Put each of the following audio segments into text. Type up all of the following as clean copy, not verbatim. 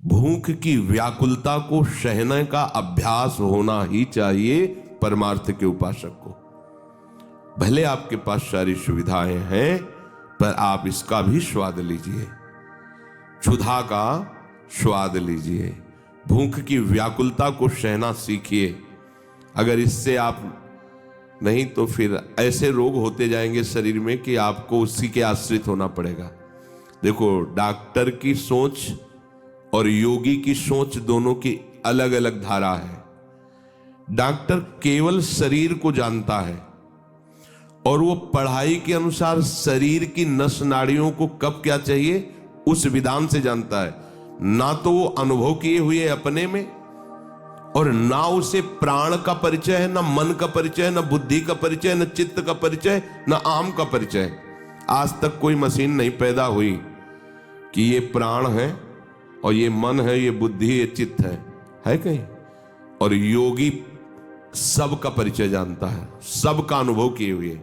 भूख की व्याकुलता को सहने का अभ्यास होना ही चाहिए परमार्थ के उपासक को। भले आपके पास सारी सुविधाएं हैं, पर आप इसका भी स्वाद लीजिए, क्षुधा का स्वाद लीजिए, भूख की व्याकुलता को सहना सीखिए। अगर इससे आप नहीं तो फिर ऐसे रोग होते जाएंगे शरीर में कि आपको उसी के आश्रित होना पड़ेगा। देखो, डॉक्टर की सोच और योगी की सोच दोनों की अलग अलग धारा है। डॉक्टर केवल शरीर को जानता है और वो पढ़ाई के अनुसार शरीर की नस नाड़ियों को कब क्या चाहिए उस विधान से जानता है। ना तो वो अनुभव किए हुए अपने में, और ना उसे प्राण का परिचय है, ना मन का परिचय है, ना बुद्धि का परिचय है, ना चित्त का परिचय, ना आम का परिचय। आज तक कोई मशीन नहीं पैदा हुई कि ये प्राण है और ये मन है, ये बुद्धि, ये चित्त है कहीं? और योगी सबका परिचय जानता है, सबका अनुभव किए हुए।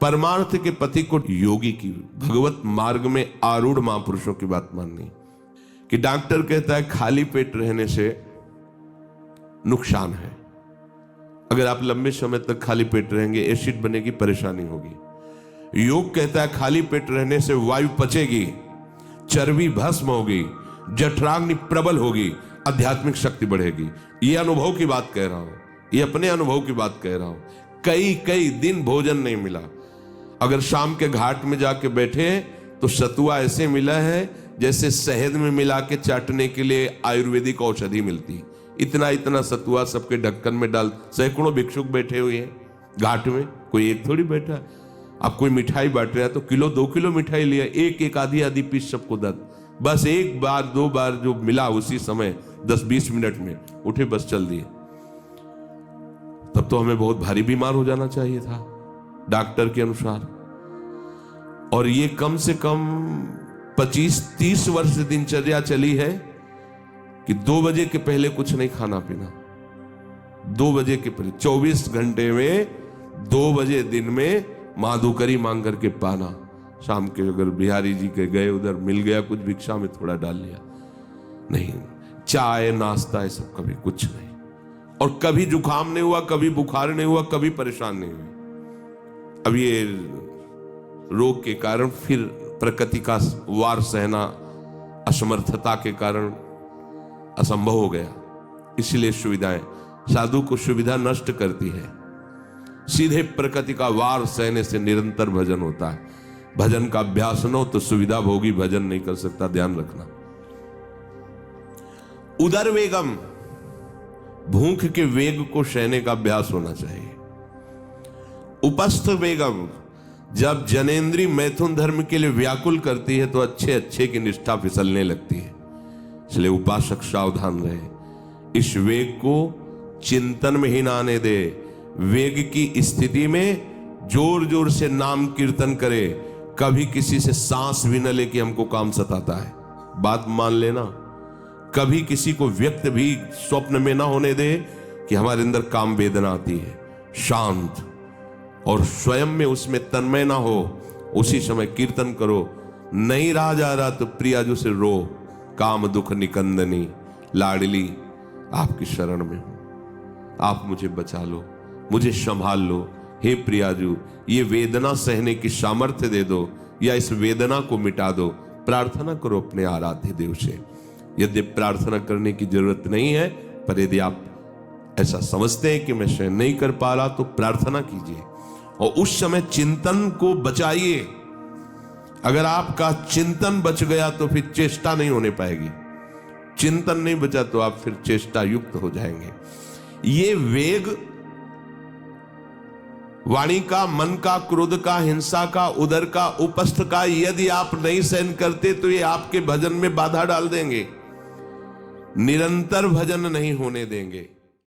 परमार्थ के पति को योगी की भगवत मार्ग में आरूढ़ महापुरुषों की बात माननी कि डॉक्टर कहता है खाली पेट रहने से नुकसान है। अगर आप लंबे समय तक खाली पेट रहेंगे एसिड बनेगी, परेशानी होगी। योग कहता है खाली पेट रहने से वायु पचेगी, चर्बी भस्म होगी, जठराग्नि प्रबल होगी, आध्यात्मिक शक्ति बढ़ेगी। ये अनुभव की बात कह रहा हूं, ये अपने अनुभव की बात कह रहा हूं। कई दिन भोजन नहीं मिला, अगर शाम के घाट में जाके बैठे तो सतुआ ऐसे मिला है जैसे शहद में मिला के चाटने के लिए आयुर्वेदिक औषधि मिलती। इतना सतुआ सबके ढक्कन में डाल, सैकड़ों भिक्षुक बैठे हुए हैं घाट में, कोई एक थोड़ी बैठा। अब कोई मिठाई बांट रहा है तो किलो 2 किलो मिठाई लिया, एक आधी पीस सबको दे। बस एक बार 2 बार जो मिला उसी समय 10-20 मिनट में उठे, बस चल दिए। तब तो हमें बहुत भारी बीमार हो जाना चाहिए था डॉक्टर के अनुसार। और ये कम से कम 25-30 वर्ष से दिनचर्या चली है कि 2 बजे के पहले कुछ नहीं खाना पीना। 2 बजे के पहले 24 घंटे में 2 बजे दिन में माधुकरी मांग करके पाना। शाम के अगर बिहारी जी के गए उधर मिल गया कुछ भिक्षा में थोड़ा डाल लिया, नहीं चाय नाश्ता ये सब कभी कुछ नहीं। और कभी जुकाम नहीं हुआ, कभी बुखार नहीं हुआ, कभी परेशान नहीं हुई। अब ये रोग के कारण फिर प्रकृति का वार सहना असमर्थता के कारण असंभव हो गया। इसलिए सुविधाएं साधु को सुविधा नष्ट करती है। सीधे प्रकृति का वार सहने से निरंतर भजन होता है। भजन का अभ्यास न हो तो सुविधा भोगी भजन नहीं कर सकता, ध्यान रखना। उदर वेगम, भूख के वेग को सहने का अभ्यास होना चाहिए। उपस्थ वेगम, जब जनेन्द्रीय मैथुन धर्म के लिए व्याकुल करती है तो अच्छे की निष्ठा फिसलने लगती है। इसलिए उपासक सावधान रहे, इस वेग को चिंतन में ही ना आने दे। वेग की स्थिति में जोर से नाम कीर्तन करे, कभी किसी से सांस भी न ले कि हमको काम सताता है, बात मान लेना। कभी किसी को व्यक्त भी स्वप्न में ना होने दे कि हमारे अंदर काम वेदना आती है। शांत और स्वयं में उसमें तन्मय ना हो, उसी समय कीर्तन करो। नहीं रहा जा रहा तो प्रियाजू से रो, काम दुख निकंदनी लाडली आपकी शरण में हूं, आप मुझे बचा लो, मुझे संभाल लो। हे प्रियाजू, ये वेदना सहने की सामर्थ्य दे दो या इस वेदना को मिटा दो। प्रार्थना करो अपने आराध्य देव से। यदि प्रार्थना करने की जरूरत नहीं है, पर यदि आप ऐसा समझते हैं कि मैं सहन नहीं कर पा रहा तो प्रार्थना कीजिए और उस समय चिंतन को बचाइए। अगर आपका चिंतन बच गया तो फिर चेष्टा नहीं होने पाएगी। चिंतन नहीं बचा तो आप फिर चेष्टा युक्त हो जाएंगे। ये वेग वाणी का, मन का, क्रोध का, हिंसा का, उदर का, उपस्थ का यदि आप नहीं सहन करते तो ये आपके भजन में बाधा डाल देंगे, निरंतर भजन नहीं होने देंगे।